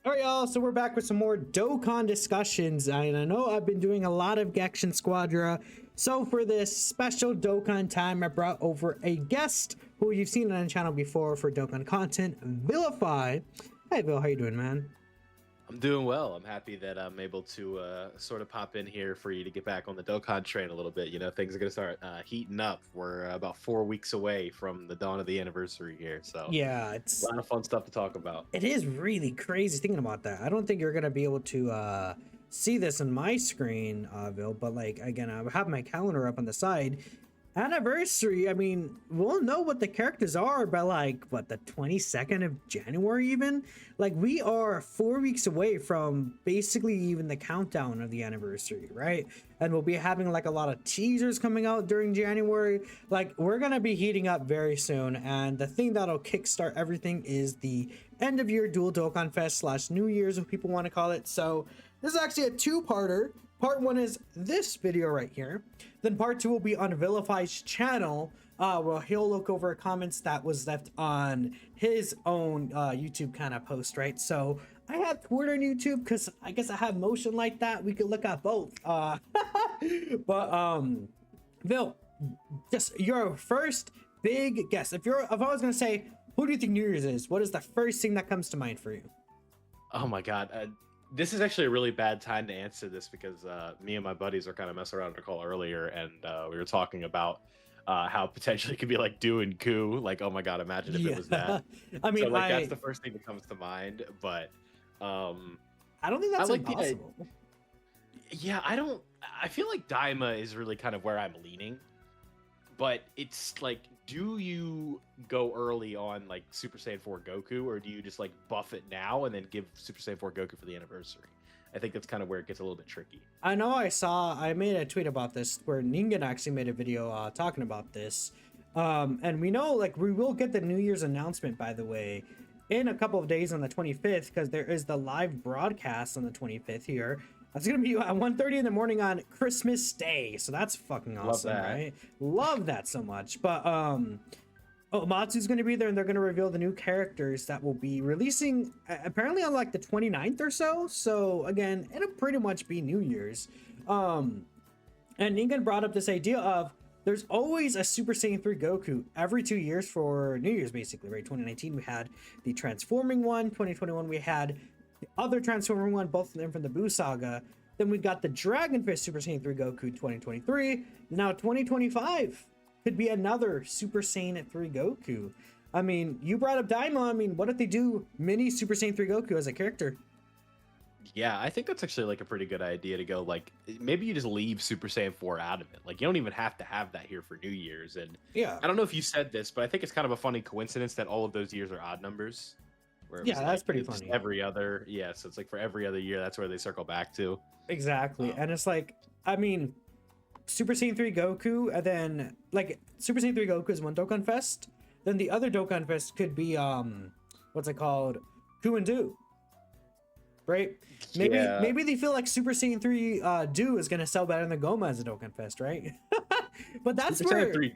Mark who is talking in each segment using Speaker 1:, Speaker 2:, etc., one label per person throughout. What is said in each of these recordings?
Speaker 1: All right, y'all. So we're back with some more Dokkan discussions, and I know I've been doing a lot of Genshin Squadra. So for this special Dokkan time, I brought over a guest who you've seen on the channel before for Dokkan content, Vilify. Hey, Vil, how you doing, man?
Speaker 2: I'm doing well. I'm happy that I'm able to sort of pop in here for you to get back on the Dokkan train a little bit. You know, things are going to start heating up. We're about 4 weeks away from the dawn of the anniversary here. So
Speaker 1: Yeah,
Speaker 2: a lot of fun stuff to talk about.
Speaker 1: it is really crazy thinking about that. I don't think you're gonna be able to see this on my screen, Vil, but like again, I have my calendar up on the side. Anniversary, I mean, we'll know what the characters are by like what, the 22nd of January even. Like we are 4 weeks away from basically even the countdown of the anniversary, right? And we'll be having like a lot of teasers coming out during January. Like we're gonna be heating up very soon, and the thing that'll kickstart everything is the end of year dual Dokkan Fest / New Year's, what people want to call it. So this is actually a two-parter. Part one is this video right here. Then part two will be on Vilify's channel, where he'll look over comments that was left on his own YouTube kind of post, right? So I have Twitter and YouTube because I guess I have motion like that. We could look at both. But Vil, just your first big guess. If I was gonna say, who do you think New Year's is? What is the first thing that comes to mind for you?
Speaker 2: Oh my God. This is actually a really bad time to answer this because me and my buddies are kind of messing around on a call earlier, and we were talking about how potentially it could be like Do and Coup. Like, oh my God, imagine if it was that.
Speaker 1: I mean,
Speaker 2: So like that's the first thing that comes to mind. But
Speaker 1: I don't think that's impossible.
Speaker 2: Yeah, I feel like Daima is really kind of where I'm leaning. But it's like, do you go early on like Super Saiyan 4 Goku, or do you just like buff it now and then give Super Saiyan 4 Goku for the anniversary? I think that's kind of where it gets a little bit tricky.
Speaker 1: I know I made a tweet about this where Ningen actually made a video talking about this. And we know like we will get the New Year's announcement, by the way, in a couple of days on the 25th, because there is the live broadcast on the 25th here. It's gonna be at 1:30 in the morning on Christmas Day, so that's fucking awesome, right? Love that so much. But Matsu's gonna be there, and they're gonna reveal the new characters that will be releasing apparently on like the 29th or so. So again, it'll pretty much be New Year's. And Ningen brought up this idea of there's always a Super Saiyan 3 Goku every 2 years for New Year's, basically, right? 2019 we had the transforming one, 2021 we had the other transforming one, both of them from the Buu saga. Then we got the Dragon Fist Super Saiyan 3 Goku 2023. Now 2025 could be another Super Saiyan 3 Goku. I mean, you brought up Daima. I mean, what if they do mini Super Saiyan 3 Goku as a character?
Speaker 2: Yeah, I think that's actually like a pretty good idea to go like maybe you just leave Super Saiyan 4 out of it. Like you don't even have to have that here for New Year's. And
Speaker 1: yeah,
Speaker 2: I don't know if you said this, but I think it's kind of a funny coincidence that all of those years are odd numbers.
Speaker 1: Yeah, that's
Speaker 2: like,
Speaker 1: pretty funny.
Speaker 2: Every other, yeah, so it's like for every other year, that's where they circle back to.
Speaker 1: Exactly. And it's like, I mean, Super Saiyan 3 Goku, and then like Super Saiyan 3 Goku is one Dokkan Fest. Then the other Dokkan Fest could be what's it called? Coup and Do. Right? Maybe they feel like Super Saiyan 3 Do is gonna sell better than Goma as a Dokkan Fest, right? But that's
Speaker 2: Super
Speaker 1: where
Speaker 2: Saiyan 3,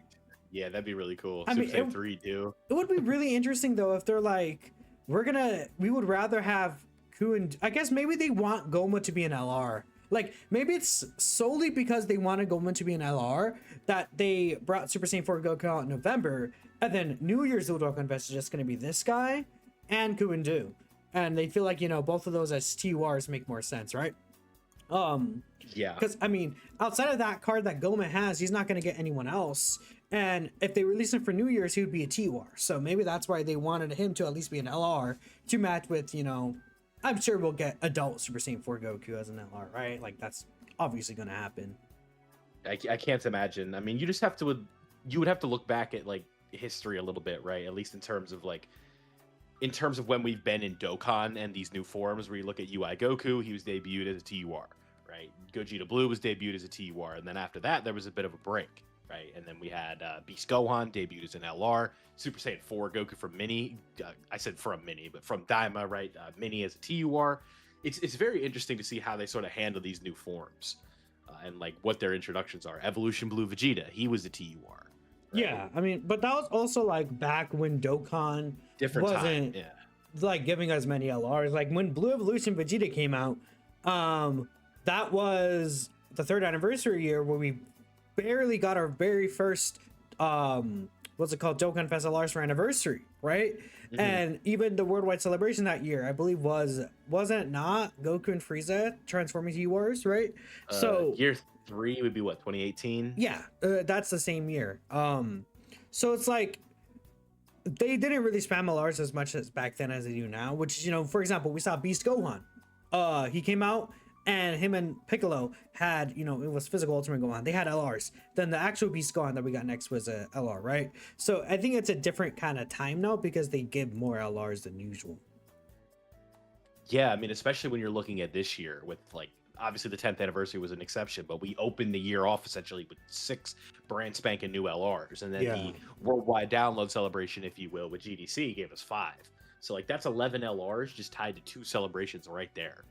Speaker 2: yeah, that'd be really cool.
Speaker 1: I mean,
Speaker 2: Super Saiyan 3 Do.
Speaker 1: It would be really interesting though if they're like, we would rather have Coup and I guess maybe they want Goma to be an LR. Like maybe it's solely because they wanted Goma to be an LR that they brought Super Saiyan 4 Goku out in November, and then New Year's Dual Dokkan Fest is just gonna be this guy and Coup and Do. And they feel like, you know, both of those as TURs make more sense, right?
Speaker 2: Yeah.
Speaker 1: Because I mean, outside of that card that Goma has, he's not going to get anyone else. And if they release him for New Year's, he would be a TUR. So maybe that's why they wanted him to at least be an LR to match with, you know, I'm sure we'll get adult Super Saiyan 4 Goku as an LR, right? Like that's obviously going to happen.
Speaker 2: I can't imagine. I mean, you would have to look back at like history a little bit, right? At least in terms of when we've been in Dokkan and these new forms where you look at UI Goku, he was debuted as a TUR, right? Gogeta Blue was debuted as a TUR, and then after that, there was a bit of a break, right? And then we had Beast Gohan debuted as an LR, Super Saiyan 4 Goku from Mini, I said from Mini, but from Daima, right? Mini as a TUR. It's very interesting to see how they sort of handle these new forms and like what their introductions are. Evolution Blue Vegeta, he was a TUR. Right?
Speaker 1: Yeah, I mean, but that was also like back when Dokkan
Speaker 2: different
Speaker 1: wasn't
Speaker 2: time, yeah.
Speaker 1: like giving us many LRs. Like when Blue Evolution Vegeta came out, that was the 3rd anniversary year where we barely got our very first what's it called, Dokkan Fest LRs for anniversary, right? And even the worldwide celebration that year, I believe, wasn't it not Goku and Frieza transforming to Wars, right? So
Speaker 2: year 3 would be what, 2018?
Speaker 1: yeah, that's the same year. So it's like they didn't really spam LRs as much as back then as they do now, which, you know, for example, we saw Beast Gohan. He came out and him and Piccolo had, you know, it was physical Ultimate Gohan. They had LRs. Then the actual Beast Gohan that we got next was a LR, right? So I think it's a different kind of time now because they give more LRs than usual.
Speaker 2: Yeah, I mean, especially when you're looking at this year with, like, obviously the 10th anniversary was an exception, but we opened the year off essentially with 6 brand spanking new LRs, and then the worldwide download celebration, if you will, with GDC gave us 5. So like that's 11 LRs just tied to 2 celebrations right there.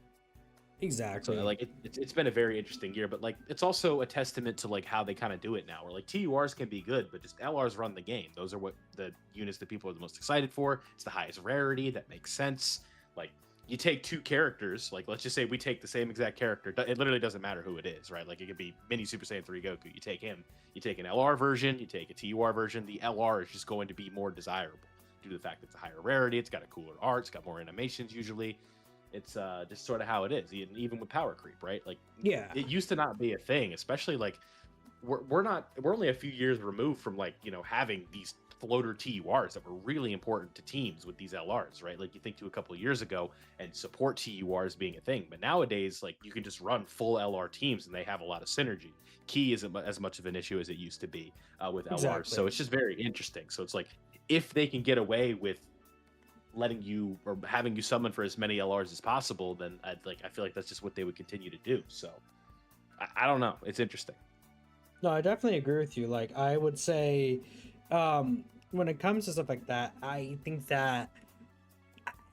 Speaker 1: Exactly.
Speaker 2: So like it's been a very interesting year, but like it's also a testament to like how they kind of do it now. Where like TURs can be good, but just LRs run the game. Those are what the units that people are the most excited for. It's the highest rarity. That makes sense. Like you take 2 characters, like let's just say we take the same exact character. It literally doesn't matter who it is, right? Like it could be Mini Super Saiyan 3 Goku. You take him. You take an LR version. You take a TUR version. The LR is just going to be more desirable due to the fact that it's a higher rarity. It's got a cooler art. It's got more animations usually. It's just sort of how it is, even with power creep, right? Like,
Speaker 1: yeah,
Speaker 2: it used to not be a thing, especially like we're only a few years removed from like, you know, having these floater TURs that were really important to teams with these LRs, right? Like you think to a couple of years ago and support TURs being a thing, but nowadays like you can just run full LR teams and they have a lot of synergy. Key isn't as much of an issue as it used to be with LRs,
Speaker 1: exactly.
Speaker 2: so it's just very interesting. So it's like if they can get away with letting you or having you summon for as many LRs as possible, then I feel like that's just what they would continue to do. So I don't know. It's interesting.
Speaker 1: No, I definitely agree with you. Like I would say, when it comes to stuff like that, I think that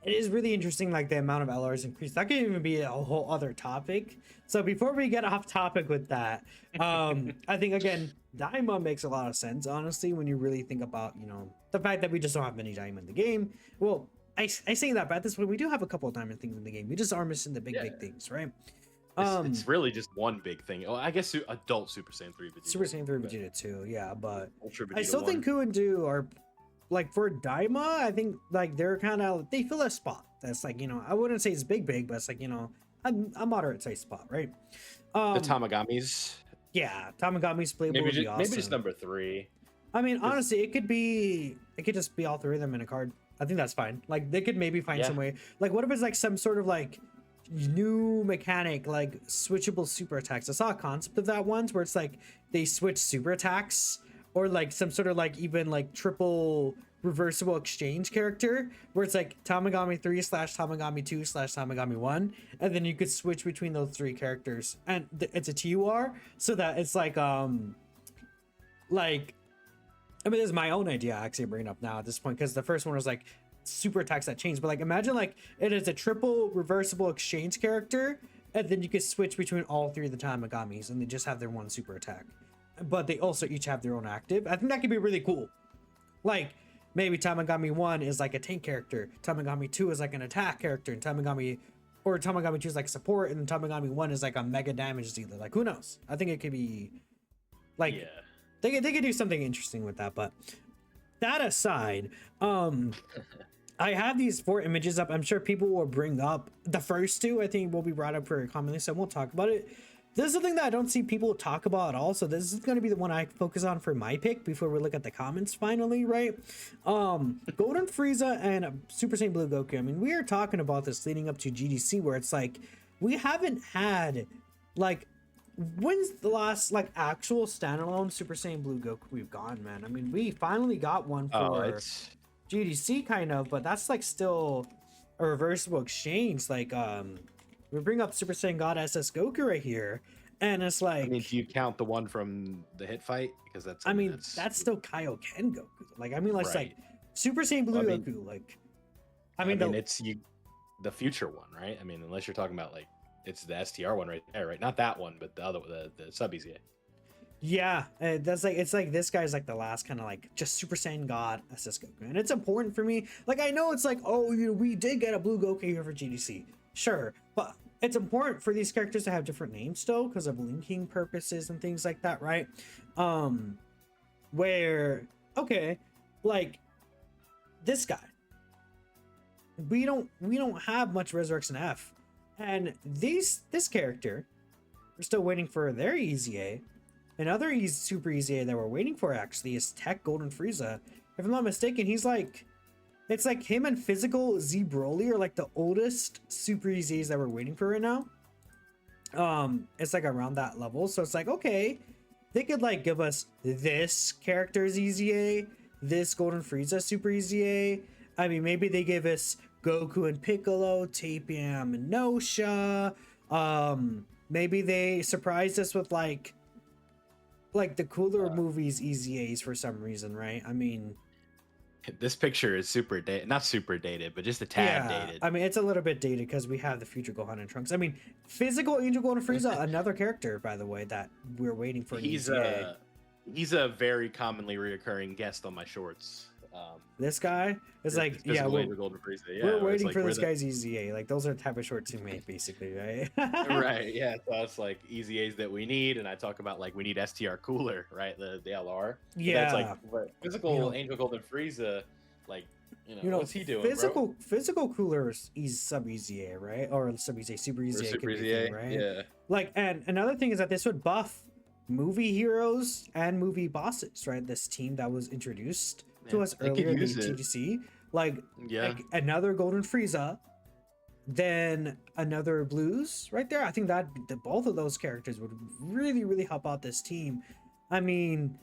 Speaker 1: it is really interesting, like the amount of LRs increased. That could even be a whole other topic. So before we get off topic with that, I think again, Daima makes a lot of sense, honestly, when you really think about, you know, the fact that we just don't have many Daima in the game. Well, I say that, but at this point, we do have a couple of diamond things in the game. We just are missing the big things, right?
Speaker 2: It's really just one big thing. Oh, I guess adult Super Saiyan 3 Vegeta.
Speaker 1: Super Saiyan 3 Vegeta too, yeah, but
Speaker 2: Ultra Vegeta
Speaker 1: I still
Speaker 2: 1.
Speaker 1: think Ku and Do are, like, for Daima, I think like they're kind of, they fill a spot that's like, you know, I wouldn't say it's big, but it's like, you know, a moderate size spot, right?
Speaker 2: The Tamagamis.
Speaker 1: Yeah, Tamagami's playable
Speaker 2: Maybe
Speaker 1: would be
Speaker 2: just,
Speaker 1: awesome.
Speaker 2: maybe just number 3.
Speaker 1: I mean, honestly, it could just be all 3 of them in a card. I think that's fine. Like they could maybe find some way. Like what if it's like some sort of like new mechanic, like switchable super attacks? I saw a concept of that once where it's like they switch super attacks, or like some sort of like even like triple reversible exchange character where it's like Tamagami 3 / Tamagami 2 / Tamagami 1, and then you could switch between those 3 characters, and it's a TUR, so that it's like I mean, this is my own idea actually bringing up now at this point, because the first one was like super attacks that change, but like imagine like it is a triple reversible exchange character, and then you could switch between all 3 of the Tamagamis and they just have their one super attack, but they also each have their own active. I think that could be really cool. Like maybe Tamagami 1 is like a tank character, Tamagami 2 is like an attack character, and Tamagami 2 is like support, and Tamagami 1 is like a mega damage dealer. Like who knows? I think it could be like they could do something interesting with that. But that aside, I have these 4 images up. I'm sure people will bring up the first 2. I think will be brought up very commonly, so we'll talk about it. This is something that I don't see people talk about at all, so this is going to be the one I focus on for my pick before we look at the comments finally, right? Golden Frieza and Super Saiyan Blue Goku. I mean, we are talking about this leading up to GDC, where it's like we haven't had like, when's the last like actual standalone Super Saiyan Blue Goku we've gotten, man? I mean, we finally got one for GDC kind of, but that's like still a reversible exchange. Like we bring up Super Saiyan God SS Goku right here, and it's like,
Speaker 2: I mean, do you count the one from the hit fight? Because that's,
Speaker 1: I mean that's still Kaioken Goku. Like I mean, like,
Speaker 2: right.
Speaker 1: like Super Saiyan Blue Goku. Like I mean
Speaker 2: it's the future one, right? I mean, unless you're talking about like it's the STR one right there, right? Not that one, but the other, the subbies.
Speaker 1: Yeah, that's like, it's like this guy's like the last kind of like just Super Saiyan God SS Goku, and it's important for me. Like I know it's like, oh, we did get a blue Goku here for GDC, sure, but it's important for these characters to have different names still because of linking purposes and things like that, right? Where okay, like this guy, we don't have much Resurrection F, and this character, we're still waiting for their EZA. Another Super EZA that we're waiting for actually is Tech Golden Frieza. If I'm not mistaken, he's like, it's like him and Physical Z Broly are like the oldest Super EZAs that we're waiting for right now. It's like around that level, so it's like, okay, they could like give us this character's EZA, this Golden Frieza Super EZA. I mean, maybe they give us Goku and Piccolo, Tapiam and Nosha. Maybe they surprised us with like the cooler movies EZAs for some reason, right? I mean,
Speaker 2: This picture is super dated, not super dated, but just a tad dated.
Speaker 1: I mean, it's a little bit dated because we have the future Gohan and Trunks. I mean, physical Angel Golden Frieza, another character, by the way, that we're waiting for.
Speaker 2: He's a very commonly reoccurring guest on my shorts.
Speaker 1: This guy is like, yeah,
Speaker 2: Golden Frieza. Yeah,
Speaker 1: we're waiting for this guy's EZA. Like those are the type of shorts you make, basically, right?
Speaker 2: Right. Yeah. So it's like EZAs that we need, and I talk about like we need STR cooler, right? The LR.
Speaker 1: Yeah.
Speaker 2: That's like physical Angel Golden Frieza, like what's he doing?
Speaker 1: Physical coolers is sub EZA, right? Or sub EZA, super EZA,
Speaker 2: Super EZA,
Speaker 1: right?
Speaker 2: Yeah.
Speaker 1: Like, and another thing is that this would buff movie heroes and movie bosses, right? This team that was introduced to us earlier in the TGC, like another Golden Frieza, then another Blues right there. I think that both of those characters would really help out this team. I mean,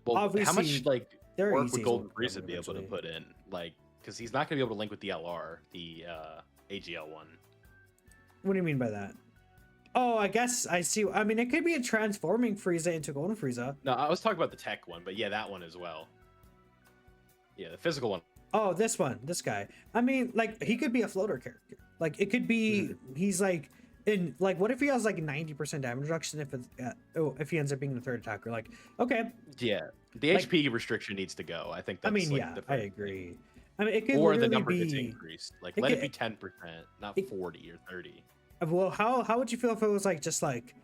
Speaker 2: well,
Speaker 1: obviously,
Speaker 2: how much like work would Golden
Speaker 1: Frieza
Speaker 2: Frieza be able to put in, like, because he's not going to be able to link with the LR, the AGL one.
Speaker 1: What do you mean by that? Oh, I guess I see. I mean, it could be a transforming Frieza into Golden Frieza.
Speaker 2: No, I was talking about the tech one, but yeah, that one as well. Yeah, the physical one.
Speaker 1: Oh, this one, this guy. I mean, like, he could be a floater character. Like, it could be, he's like, in, like, what if he has like 90% damage reduction if he ends up being the third attacker? Like, okay.
Speaker 2: Yeah, the HP restriction needs to go. I think that's,
Speaker 1: I mean,
Speaker 2: like,
Speaker 1: yeah, I agree. I mean, it could
Speaker 2: or the number
Speaker 1: be,
Speaker 2: gets increased. Like, let it be 10%, not 40 or 30.
Speaker 1: Well, how would you feel if it was like just like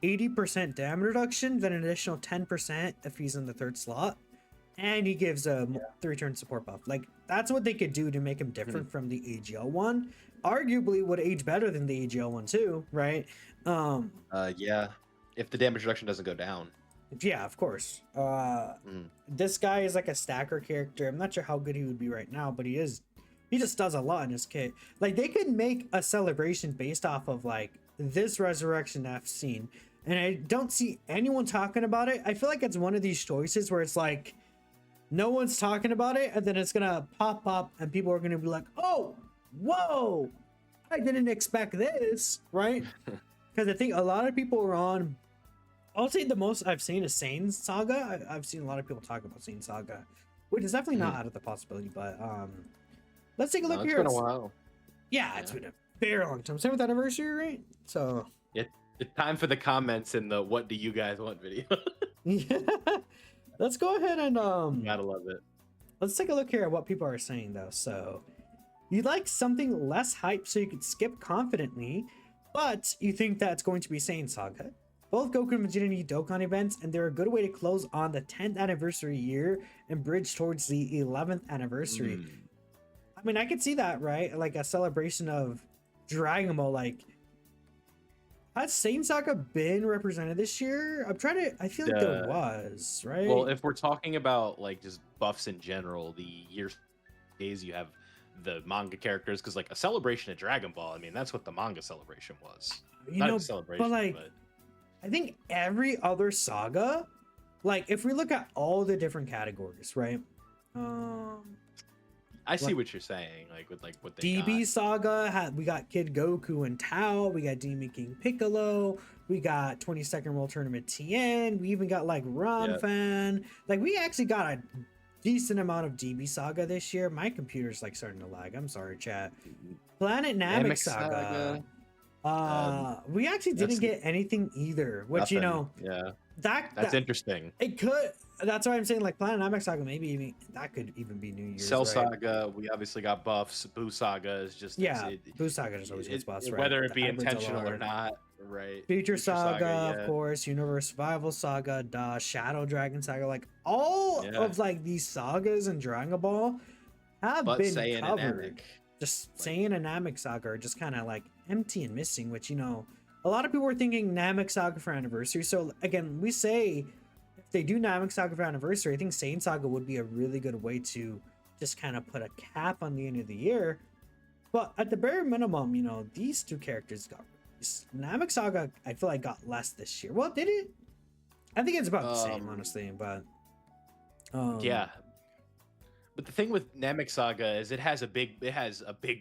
Speaker 1: 80% damage reduction, then an additional 10% if he's in the third slot, and he gives a 3-turn support buff? Like, that's what they could do to make him different from the AGL one. Arguably would age better than the AGL one too, right?
Speaker 2: Yeah, if the damage reduction doesn't go down.
Speaker 1: Yeah, of course. This guy is like a stacker character. I'm not sure how good he would be right now, but he just does a lot in his kit. Like, they could make a celebration based off of like this Resurrection F scene, and I don't see anyone talking about it. I feel like it's one of these choices where it's like no one's talking about it, and then it's gonna pop up and people are gonna be like, oh, whoa, I didn't expect this, right? Because I think a lot of people are on, I'll say the most I've seen is Saiyan Saga. I've seen a lot of people talk about Saiyan Saga, which is definitely not out of the possibility, but let's take a look here.
Speaker 2: It's been a while.
Speaker 1: Yeah, it's been a very long time. 7th anniversary, right? So
Speaker 2: it's time for the comments in the "What do you guys want?" video.
Speaker 1: Yeah. Let's go ahead and
Speaker 2: gotta love it.
Speaker 1: Let's take a look here at what people are saying though. So, you'd like something less hype so you could skip confidently, but you think that's going to be Saiyan Saga. Both Goku and Vegeta need Dokkan events, and they're a good way to close on the 10th anniversary year and bridge towards the 11th anniversary. I mean, I could see that, right? Like a celebration of Dragon Ball. Like, has Saiyan Saga been represented this year? I feel like there was, right?
Speaker 2: Well, if we're talking about like just buffs in general, the days you have the manga characters, because like a celebration of Dragon Ball, I mean, that's what the manga celebration was. Not a celebration,
Speaker 1: but like, I think every other saga, like if we look at all the different categories, right?
Speaker 2: I see what you're saying, like with like what they
Speaker 1: DB Saga, we got Kid Goku and Tao, we got Demon King Piccolo, we got 22nd World Tournament Tien, we even got like Fan. Like, we actually got a decent amount of DB Saga this year. My computer's like starting to lag. I'm sorry, chat. Planet Namek Saga. We actually
Speaker 2: That's
Speaker 1: didn't get anything either, which you
Speaker 2: nothing.
Speaker 1: know
Speaker 2: Yeah,
Speaker 1: that
Speaker 2: that's interesting.
Speaker 1: it could. That's why I'm saying like Planet Namek Saga, maybe even that could even be New Year's,
Speaker 2: Cell
Speaker 1: right?
Speaker 2: Saga, we obviously got buffs. Boo Saga is just
Speaker 1: Yeah, Boo Saga is always good spots, right?
Speaker 2: whether it
Speaker 1: The
Speaker 2: be
Speaker 1: hybrids
Speaker 2: intentional or
Speaker 1: are
Speaker 2: not, right?
Speaker 1: Future
Speaker 2: Future
Speaker 1: Saga,
Speaker 2: Saga,
Speaker 1: of
Speaker 2: yeah,
Speaker 1: course, Universe Survival Saga, Da Shadow Dragon Saga, like all
Speaker 2: yeah.
Speaker 1: of like these sagas in Dragon Ball have
Speaker 2: But
Speaker 1: been
Speaker 2: Saiyan and Namek,
Speaker 1: covered. Just
Speaker 2: like,
Speaker 1: Saiyan and Namek Saga are just kind of like empty and missing, which you know, a lot of people were thinking Namek Saga for anniversary. So again, we say if they do Namek Saga for anniversary, I think Saiyan Saga would be a really good way to just kind of put a cap on the end of the year. But at the bare minimum, you know, these two characters got released. Namek Saga, I feel like got less this year. Well, did it? I think it's about the same, honestly. But
Speaker 2: yeah. But the thing with Namek Saga is it has a big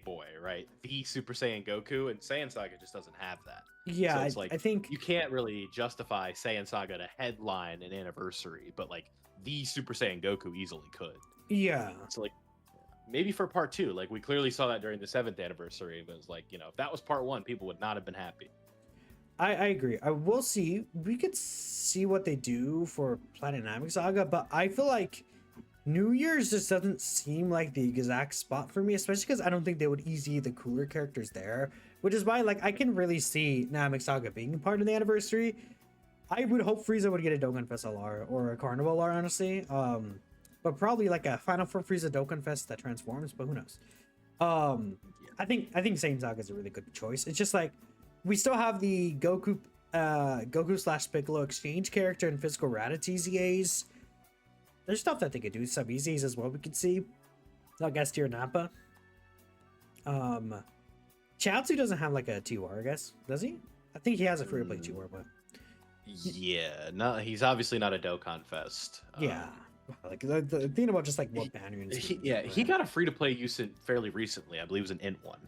Speaker 2: boy, right? The Super Saiyan Goku, and Saiyan Saga just doesn't have that.
Speaker 1: yeah,
Speaker 2: So it's like
Speaker 1: I think
Speaker 2: you can't really justify Saiyan Saga to headline an anniversary, but like the Super Saiyan Goku easily could.
Speaker 1: yeah.
Speaker 2: So like maybe for part 2, like we clearly saw that during the 7th anniversary, but it's like, you know, if that was part 1, people would not have been happy.
Speaker 1: I agree. I will see. We could see what they do for Planet Namek Saga, but I feel like New Year's just doesn't seem like the exact spot for me, especially because I don't think they would easy the cooler characters there, which is why like I can really see Namek Saga being part of the anniversary. I would hope Frieza would get a Dokkan Fest LR or a Carnival LR, honestly. But probably like a Final Form Frieza Dokkan Fest that transforms, but who knows? I think Saiyan Saga is a really good choice. It's just like we still have the Goku slash Piccolo exchange character and physical rarity ZAs. There's stuff that they could do, sub EZs as well. We could see. I guess Tier Nappa. Chaozu doesn't have like a TWR, I guess, does he? I think he has a free to play TWR, but
Speaker 2: Yeah, no, he's obviously not a Dokkan Fest.
Speaker 1: yeah. Like the thing about just like what banner units.
Speaker 2: He got a free to play use fairly recently. I believe it was an int one,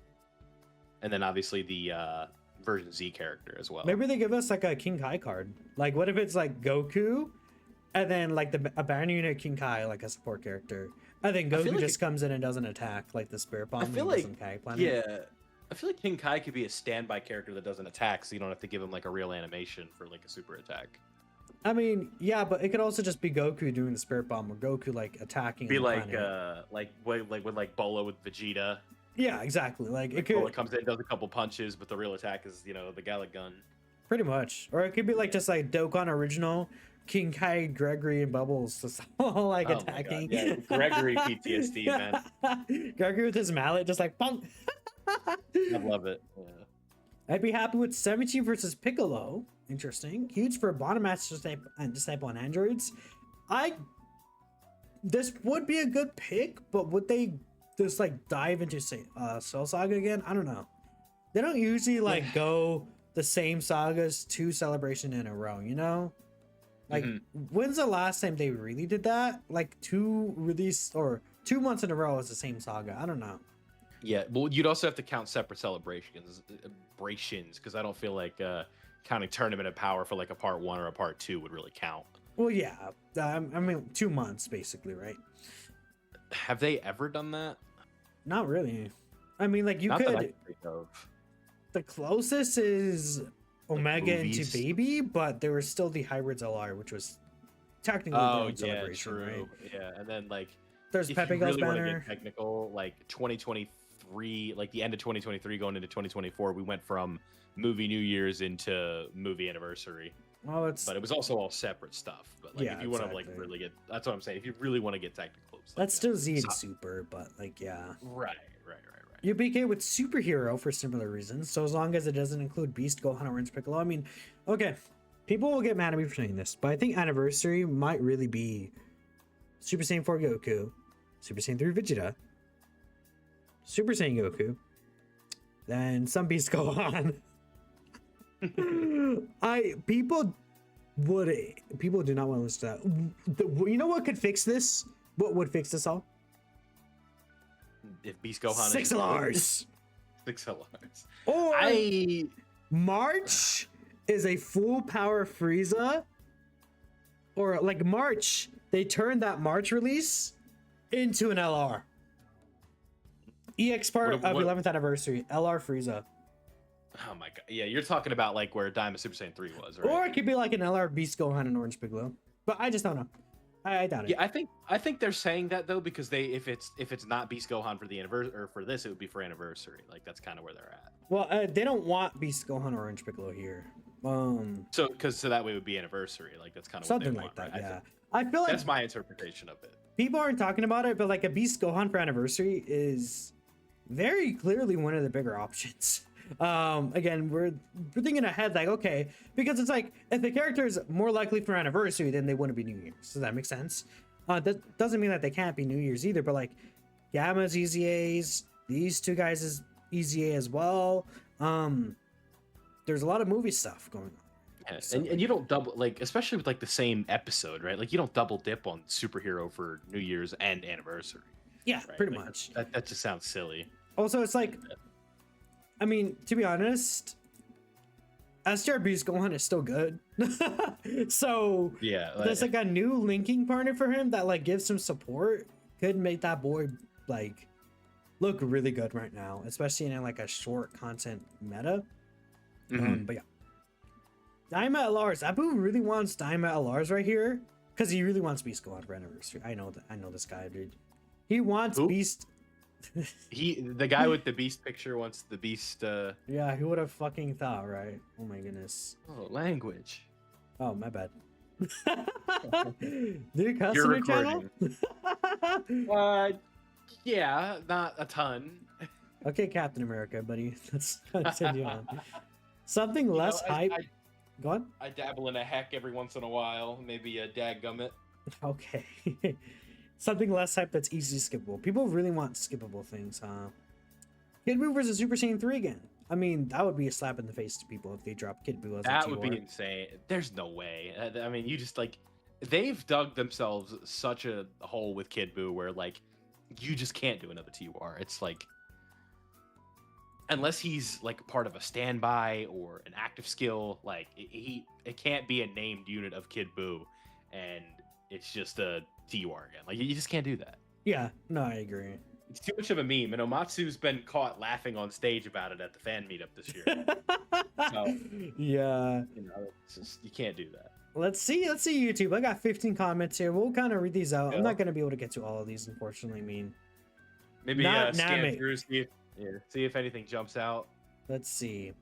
Speaker 2: and then obviously the version Z character as well.
Speaker 1: Maybe they give us like a King Kai card. Like, what if it's like Goku, and then like a banner unit King Kai, like a support character, and then Goku just comes in and doesn't attack, like the Spirit Bomb.
Speaker 2: I feel like
Speaker 1: yeah,
Speaker 2: I feel like King Kai could be a standby character that doesn't attack, so you don't have to give him like a real animation for like a super attack.
Speaker 1: I mean, yeah, but it could also just be Goku doing the Spirit Bomb, or Goku like attacking.
Speaker 2: Be like with Bolo with Vegeta.
Speaker 1: Yeah, exactly. Like it
Speaker 2: Bolo
Speaker 1: could
Speaker 2: comes in, does a couple punches, but the real attack is, you know, the Gallic gun.
Speaker 1: pretty much, or it could be like just like Dokkan original King Kai, Gregory, and Bubbles just all like attacking.
Speaker 2: Yeah, Gregory PTSD, man.
Speaker 1: Gregory with his mallet, just like punk.
Speaker 2: I love it. Yeah.
Speaker 1: I'd be happy with 17 versus Piccolo. Interesting. Huge for bottom match disciple on androids. This would be a good pick, but would they just like dive into Cell Saga again? I don't know. They don't usually like go the same sagas 2 celebration in a row, you know? Like when's the last time they really did that? Like 2 months in a row is the same saga. I don't know.
Speaker 2: Yeah, well, you'd also have to count separate celebrations, because I don't feel like counting Tournament of Power for like a part 1 or a part 2 would really count.
Speaker 1: Well, yeah, I mean 2 months basically, right?
Speaker 2: Have they ever done that?
Speaker 1: Not really. I mean, like you
Speaker 2: Not that I
Speaker 1: could.
Speaker 2: can think of.
Speaker 1: The closest is Omega into
Speaker 2: movies.
Speaker 1: Baby, but there was still the Hybrids LR, which was technically their own celebration,
Speaker 2: true.
Speaker 1: right?
Speaker 2: Yeah, and then like
Speaker 1: There's
Speaker 2: if
Speaker 1: Pepe
Speaker 2: you
Speaker 1: Girl's
Speaker 2: really want to
Speaker 1: banner.
Speaker 2: get technical, like 2023, like the end of 2023 going into 2024, we went from movie New Year's into movie anniversary.
Speaker 1: Oh, it's
Speaker 2: But it was also all separate stuff. But like
Speaker 1: Yeah,
Speaker 2: if you want to like
Speaker 1: exactly.
Speaker 2: really get, that's what I'm saying. If you really want to get technical, it's like
Speaker 1: that's still Z and
Speaker 2: So-
Speaker 1: Super, but like yeah.
Speaker 2: right.
Speaker 1: You'd be okay with superhero for similar reasons, so as long as it doesn't include Beast, Gohan, Orange Piccolo. I mean, okay, people will get mad at me for saying this, but I think anniversary might really be Super Saiyan 4 Goku, Super Saiyan 3 Vegeta, Super Saiyan Goku, then some Beast Gohan. People do not want to listen to that. You know what could fix this? What would fix this all?
Speaker 2: If Beast Gohan
Speaker 1: 6
Speaker 2: is
Speaker 1: LRs.
Speaker 2: 6 LRs.
Speaker 1: Or
Speaker 2: I
Speaker 1: March is a full power Frieza. Or like March, they turned that March release into an LR. EX part of 11th anniversary, LR Frieza.
Speaker 2: Oh my god. Yeah, you're talking about like where Daima Super Saiyan 3 was,
Speaker 1: Or
Speaker 2: right?
Speaker 1: it could be like an LR Beast Gohan and Orange Piccolo. But I just don't know. I doubt it.
Speaker 2: Yeah, I think they're saying that though because they if it's not Beast Gohan for the anniversary or for this, it would be for anniversary. Like that's kind of where they're at.
Speaker 1: Well, they don't want Beast Gohan or Orange Piccolo here.
Speaker 2: So that way it would be anniversary. Like that's kind of
Speaker 1: Something
Speaker 2: what
Speaker 1: like
Speaker 2: they want,
Speaker 1: that.
Speaker 2: right?
Speaker 1: Yeah, I feel like
Speaker 2: That's my interpretation of it.
Speaker 1: people aren't talking about it, but like a Beast Gohan for anniversary is very clearly one of the bigger options. Again, we're thinking ahead, like, okay, because it's like if the character is more likely for anniversary, then they wouldn't be New Year's. Does that make sense? That doesn't mean that they can't be New Year's either, but like Gamma's Easy A's, these two guys is Easy A as well. There's a lot of movie stuff going on.
Speaker 2: Yeah,
Speaker 1: So,
Speaker 2: and you don't double like especially with like the same episode, right? Like you don't double dip on superhero for New Year's and anniversary.
Speaker 1: yeah,
Speaker 2: Right?
Speaker 1: pretty
Speaker 2: Like,
Speaker 1: much.
Speaker 2: That just sounds silly.
Speaker 1: Also, it's like, I mean, to be honest, STR Beast Gohan is still good. So
Speaker 2: Yeah,
Speaker 1: there's like a new linking partner for him that like gives him support could make that boy like look really good right now, especially in like a short content meta. But yeah, Daima LRs. Abu really wants Daima LRs right here because he really wants Beast Gohan for anniversary. I know that. I know this guy, dude. He wants
Speaker 2: Who?
Speaker 1: Beast.
Speaker 2: the guy with the beast picture wants the beast.
Speaker 1: Yeah, who would have fucking thought, right? Oh my goodness.
Speaker 2: Oh, language.
Speaker 1: Oh, my bad. Did you cuss
Speaker 2: You're
Speaker 1: on your channel?
Speaker 2: Yeah, not a ton.
Speaker 1: Okay, Captain America, buddy. Let's continue on. Something
Speaker 2: You
Speaker 1: less
Speaker 2: know,
Speaker 1: hype. Go on.
Speaker 2: I dabble in a heck every once in a while, maybe a dadgummit.
Speaker 1: Okay. Something less hype that's easy skippable. People really want skippable things, huh? Kid Buu versus Super Saiyan 3 again. I mean, that would be a slap in the face to people if they dropped Kid Buu as
Speaker 2: That
Speaker 1: a
Speaker 2: would
Speaker 1: TR.
Speaker 2: be insane. There's no way. I mean, you just like they've dug themselves such a hole with Kid Buu where like you just can't do another TUR. It's like unless he's like part of a standby or an active skill, like it can't be a named unit of Kid Buu, and it's just a TUR again. Like you just can't do that.
Speaker 1: Yeah, no, I agree.
Speaker 2: It's too much of a meme, and Omatsu's been caught laughing on stage about it at the fan meetup this year. So,
Speaker 1: Yeah.
Speaker 2: you know, it's just, you can't do that.
Speaker 1: Let's see YouTube. I got 15 comments here. We'll kind of read these out. I'm
Speaker 2: Yeah.
Speaker 1: not going to be able to get to all of these, unfortunately. I mean,
Speaker 2: Maybe
Speaker 1: Not
Speaker 2: scan
Speaker 1: Namek.
Speaker 2: through, see if anything jumps out.
Speaker 1: let's see.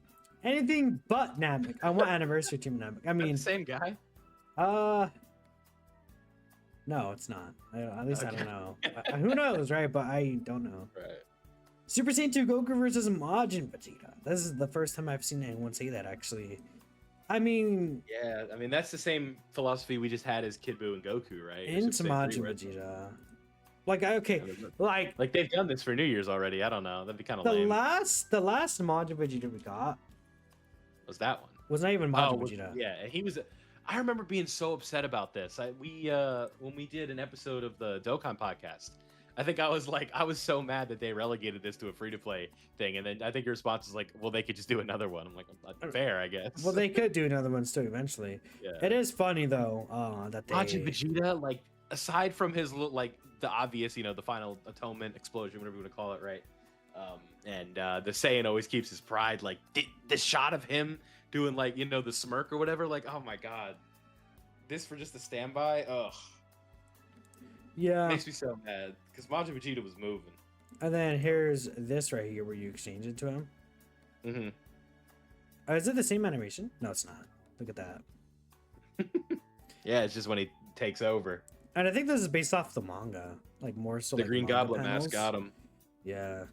Speaker 1: Anything but Namek. I want anniversary team Namek. I
Speaker 2: Is that
Speaker 1: mean,
Speaker 2: the same guy.
Speaker 1: no, it's not. At least I
Speaker 2: Okay.
Speaker 1: don't know. Who knows, right? But I don't know.
Speaker 2: Right.
Speaker 1: Super Saiyan 2 Goku versus Majin Vegeta. This is the first time I've seen anyone say that, actually. I mean,
Speaker 2: Yeah, I mean that's the same philosophy we just had as Kid Buu and Goku, right?
Speaker 1: into
Speaker 2: Super Saiyan 3,
Speaker 1: Majin
Speaker 2: right?
Speaker 1: Vegeta. Like, okay, like
Speaker 2: Like they've done this for New Year's already. I don't know. That'd be kind of
Speaker 1: the
Speaker 2: lame.
Speaker 1: last Majin Vegeta we got
Speaker 2: Was that one?
Speaker 1: was not even Majin
Speaker 2: Oh,
Speaker 1: Vegeta.
Speaker 2: yeah, he was. I remember being so upset about this. When we did an episode of the Dokkan podcast, I think I was so mad that they relegated this to a free to play thing, and then I think your response is like, well, they could just do another one. I'm like, fair, I guess.
Speaker 1: Well, they could do another one too eventually.
Speaker 2: Yeah.
Speaker 1: It is funny though that they.
Speaker 2: Majin Vegeta, like aside from his like the obvious, you know, the final atonement explosion, whatever you want to call it, right? And the Saiyan always keeps his pride. Like the shot of him doing like the smirk or whatever. Like, oh my god, this for just a standby. Ugh,
Speaker 1: Yeah.
Speaker 2: makes me so mad because Majin Vegeta was moving.
Speaker 1: And then here's this right here where you exchange it to him.
Speaker 2: Mm-hmm.
Speaker 1: Is it the same animation? No, it's not. Look at that.
Speaker 2: Yeah, it's just when he takes over.
Speaker 1: And I think this is based off the manga, like more so.
Speaker 2: The
Speaker 1: like,
Speaker 2: Green
Speaker 1: manga
Speaker 2: Goblin
Speaker 1: panels.
Speaker 2: mask got him.
Speaker 1: Yeah.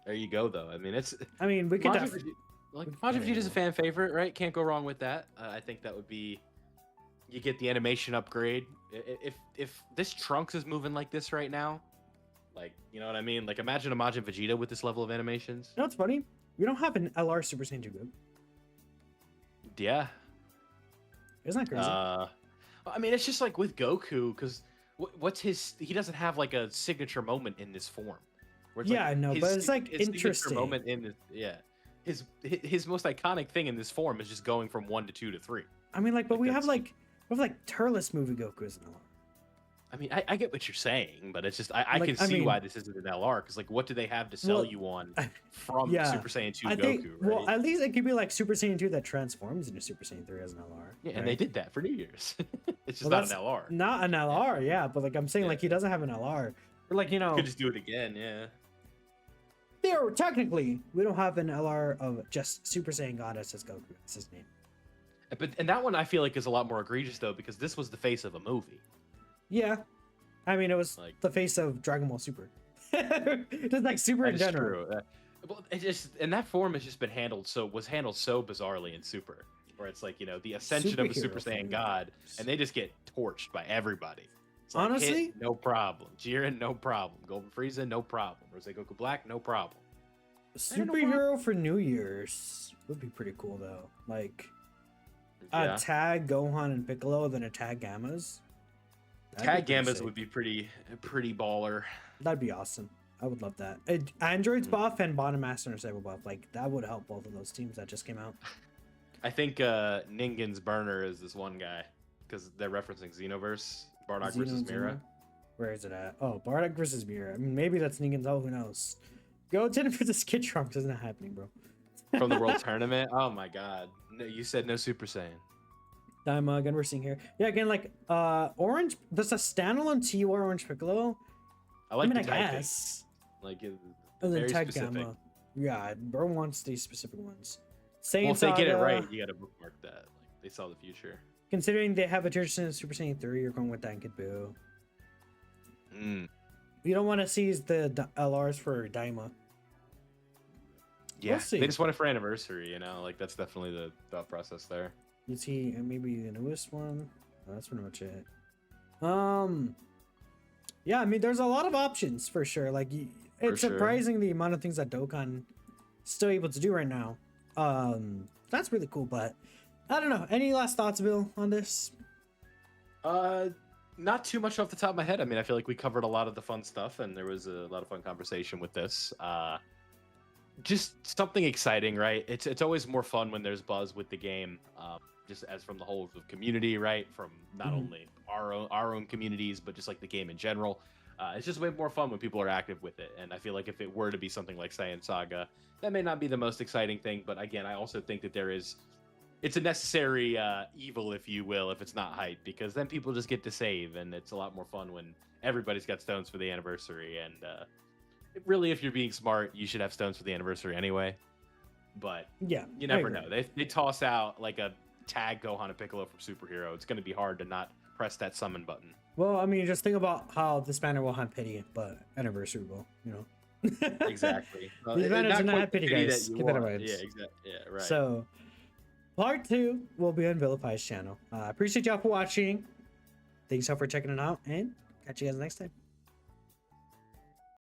Speaker 2: There you go, though. I mean, it's
Speaker 1: I mean, we could.
Speaker 2: Majin
Speaker 1: Def-
Speaker 2: Vegeta, like
Speaker 1: we-
Speaker 2: Majin
Speaker 1: yeah.
Speaker 2: Vegeta's a fan favorite, right? Can't go wrong with that. I think that would be. You get the animation upgrade. If this Trunks is moving like this right now, like you know what I mean. Like imagine a Majin Vegeta with this level of animations.
Speaker 1: You know what's funny? We don't have an LR Super Saiyan 2 Goku.
Speaker 2: Yeah.
Speaker 1: Isn't that crazy?
Speaker 2: I mean, it's just like with Goku, because what's his? He doesn't have like a signature moment in this form. Where it's
Speaker 1: Yeah,
Speaker 2: like
Speaker 1: I know, but it's, like,
Speaker 2: his signature
Speaker 1: interesting.
Speaker 2: Moment in this, yeah. His most iconic thing in this form is just going from 1 to 2 to 3.
Speaker 1: I mean, like, but
Speaker 2: like
Speaker 1: we have
Speaker 2: that's-
Speaker 1: like Turles movie Goku, isn't it?
Speaker 2: I mean, I get what you're saying, but it's just I
Speaker 1: Like,
Speaker 2: can see why this isn't an LR because like, what do they have to sell
Speaker 1: well,
Speaker 2: you on from
Speaker 1: yeah,
Speaker 2: Super Saiyan 2
Speaker 1: I think.
Speaker 2: Goku,
Speaker 1: Well,
Speaker 2: right?
Speaker 1: at least it could be like Super Saiyan 2 that transforms into Super Saiyan 3 as an LR.
Speaker 2: Yeah, and
Speaker 1: right?
Speaker 2: they did that for New Year's. It's just
Speaker 1: Well,
Speaker 2: not an
Speaker 1: that's
Speaker 2: LR.
Speaker 1: not an LR, yeah, but like I'm saying, like he
Speaker 2: Yeah.
Speaker 1: doesn't have an LR. Or like
Speaker 2: Could just do it again, yeah.
Speaker 1: there technically we don't have an LR of just Super Saiyan Goddess as Goku. That's his name.
Speaker 2: But and that one I feel like is a lot more egregious though because this was the face of a movie.
Speaker 1: Yeah, I mean it was
Speaker 2: Like
Speaker 1: the face of Dragon Ball Super. Just like Super
Speaker 2: that
Speaker 1: in
Speaker 2: is
Speaker 1: general.
Speaker 2: true. Well, it just and that form has just been handled so bizarrely in Super, where it's like the ascension of a Super
Speaker 1: Superhero
Speaker 2: Saiyan God, and they just get torched by everybody. It's like,
Speaker 1: Honestly,
Speaker 2: Hit, no problem. Jiren, no problem. Golden Frieza, no problem. Rose Goku Black, no problem.
Speaker 1: superhero for New Year's would be pretty cool though. Like
Speaker 2: Yeah.
Speaker 1: a tag Gohan and Piccolo, then a tag Gammas. That'd
Speaker 2: Tag
Speaker 1: be pretty
Speaker 2: Gammas
Speaker 1: sick.
Speaker 2: would be pretty baller.
Speaker 1: That'd be awesome. I would love that. Android's buff and Bottom Master and Saber buff, like that would help both of those teams that just came out.
Speaker 2: I think Ningen's burner is this one guy because they're referencing Xenoverse, Bardock versus Mira.
Speaker 1: Where is it at? Oh, Bardock versus Mira. I mean, maybe that's Negan's. Oh, who knows? Goten versus Kid Trunks isn't happening, bro.
Speaker 2: From the World Tournament. Oh my God! No, you said no Super Saiyan.
Speaker 1: Daima again. We're seeing here. Yeah, again, like Orange. There's a standalone TUR Orange Piccolo.
Speaker 2: I like
Speaker 1: I mean,
Speaker 2: the
Speaker 1: I
Speaker 2: typing.
Speaker 1: guess.
Speaker 2: Like
Speaker 1: And then
Speaker 2: very
Speaker 1: tag
Speaker 2: specific.
Speaker 1: Gamma. Yeah, bro wants these specific ones.
Speaker 2: Well, if they get it
Speaker 1: Saga,
Speaker 2: right, you got to bookmark that. Like they saw the future.
Speaker 1: Considering they have a tradition in Super Saiyan 3, you're going with that and Kid Buu. You don't want to seize the LRs for Daima.
Speaker 2: Yeah,
Speaker 1: We'll see.
Speaker 2: they just want it for anniversary. Like that's definitely the thought process there.
Speaker 1: Is he maybe the newest one? Oh, that's pretty much it. Yeah, I mean, there's a lot of options for sure. Like, it's
Speaker 2: sure.
Speaker 1: surprising the amount of things that Dokkan is still able to do right now. That's really cool. But I don't know. Any last thoughts, Bill, on this?
Speaker 2: Not too much off the top of my head. I mean, I feel like we covered a lot of the fun stuff, and there was a lot of fun conversation with this. Just something exciting, right? It's always more fun when there's buzz with the game. Just as from the whole of the community, right? From not only our own communities, but just like the game in general. It's just way more fun when people are active with it. And I feel like if it were to be something like Saiyan Saga, that may not be the most exciting thing. But again, I also think that it's a necessary evil, if you will, if it's not hype, because then people just get to save, and it's a lot more fun when everybody's got stones for the anniversary. And really, if you're being smart, you should have stones for the anniversary anyway. But
Speaker 1: Yeah,
Speaker 2: you never know. They toss out like a tag Gohan and Piccolo from Superhero. It's going to be hard to not press that summon button.
Speaker 1: Well, I mean, just think about how this banner will have pity, but anniversary will,
Speaker 2: Exactly.
Speaker 1: These banners do not
Speaker 2: quite
Speaker 1: have pity,
Speaker 2: the pity
Speaker 1: guys.
Speaker 2: that you
Speaker 1: Keep that in
Speaker 2: want.
Speaker 1: mind.
Speaker 2: Yeah, exactly. Yeah, right.
Speaker 1: So, part 2 will be on Vilify's channel. Appreciate y'all for watching. Thanks all for checking it out, and catch you guys next time.